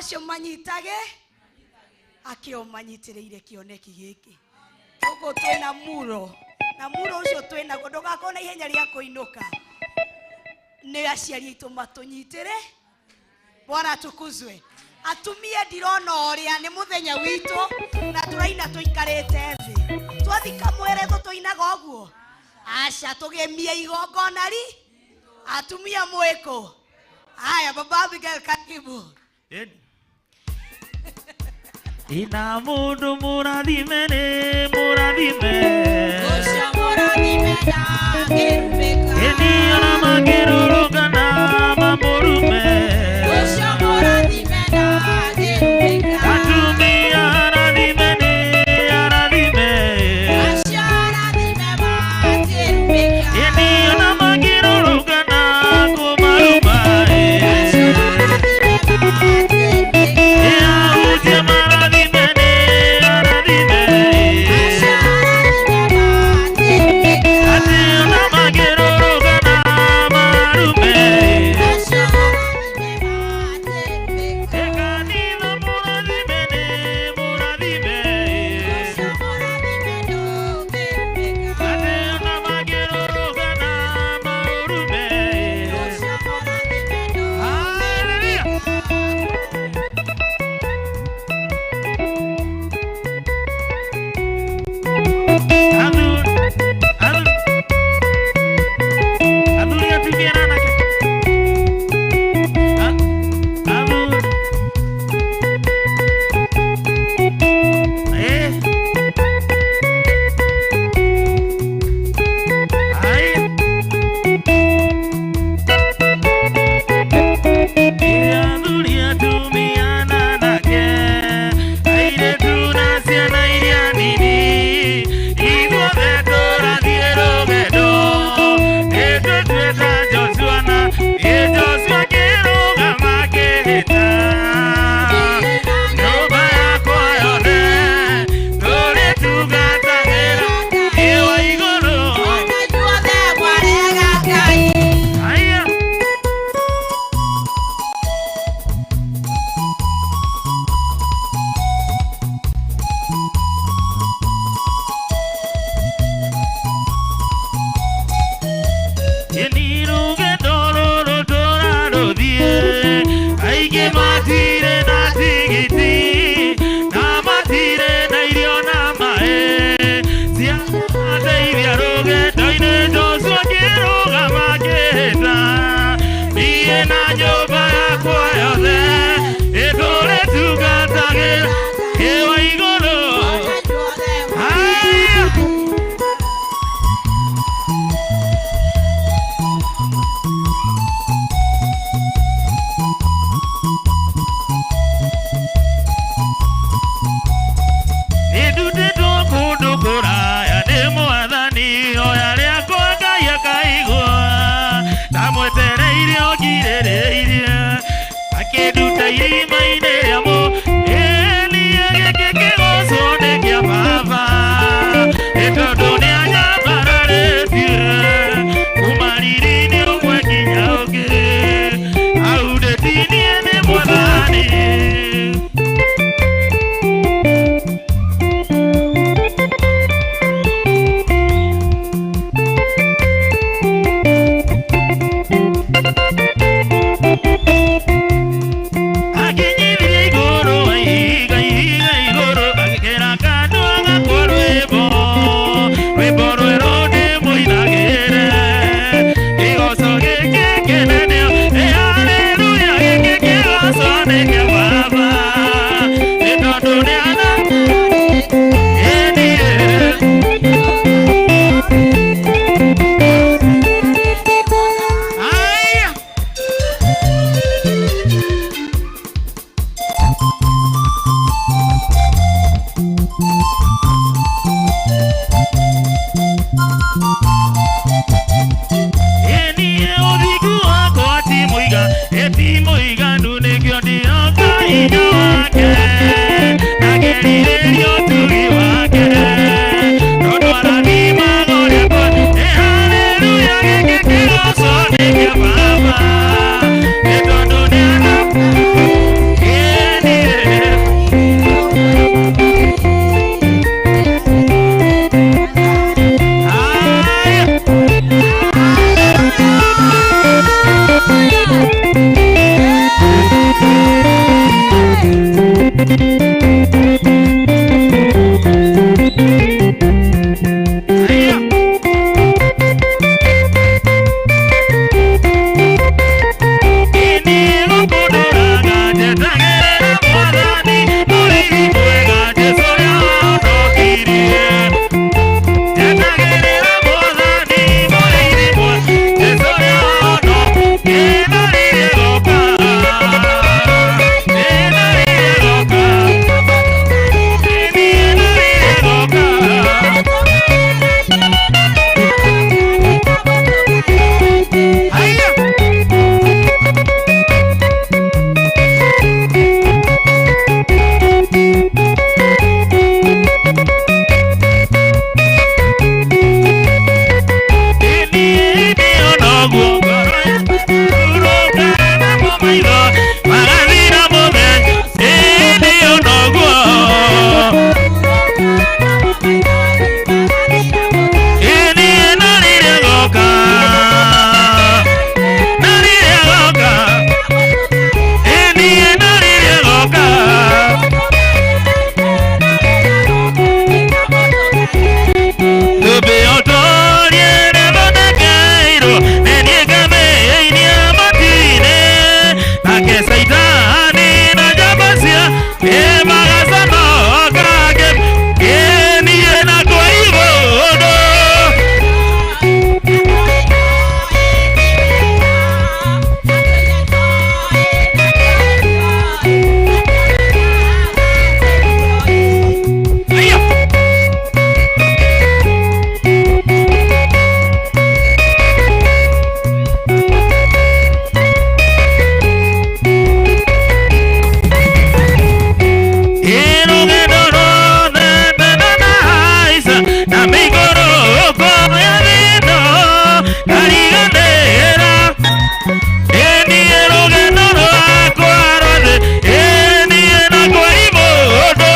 acio manyitage akio manyitĩrĩire kĩoneki gĩkĩ. Ũguo twĩna muro na muro ũcio twĩna ndũgakona ihenya rĩa kũinũka. Nĩ aciari aitũ matũnyitĩre. Bwana tukuzwe. Atumia ndirona ũrĩa nĩ mũthenya witũ na tũraina tũikarĩte thĩ. Twathika mweretho tũinaga ũguo. Aca tũgemie igongona ri. Atumia mwĩkũ. Haya baba Abigail karibu. Ina mundu murathime ni murathime. Ucio murathime na ngĩrumĩka. Eni ona makĩrũrũngana mamũrume. Ucio murathime na ngĩrumĩka. Atumia arathime ni arathime. Acio arathime makĩrumĩka. Eni ona makĩrũrũngana kũmaruma. Acio arathime makĩrumĩka. Akinyi igoro na migoro koya dino kariganera eni erogeno akwarode eni enako imodo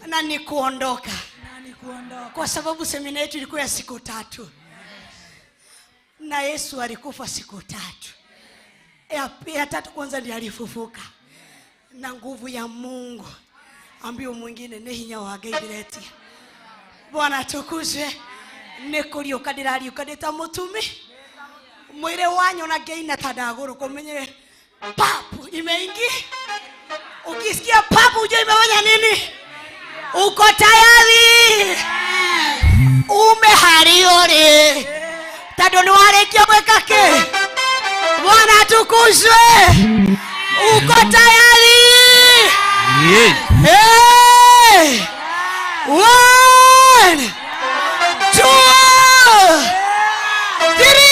na ni kuondoka. Kwa sababu semina yetu ilikuwa ya siku 3. Na Yesu alikufa siku 3. Ya 3 kwanza ndiye alifufuka. Na nguvu ya Mungu ambio mwingine ni hinya wa Gaibireti. Bwana tukuzwe. Nekurioka ndirariuka ndita mutumi. Mwire wanyu na geina tadaguru kumenye papu imeingi. Ukisikia papu ujue imefanya nini? Uko tayari? Umehariori. Tado ni warekio mwekake. Bwana tukuzwe. Uko tayari? Yes. Hey! 1 2 3.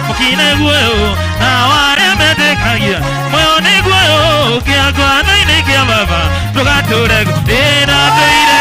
mukine guoyo na ware metekagia moyo ni guoyo kia kwa naini kia baba tugature ina tuire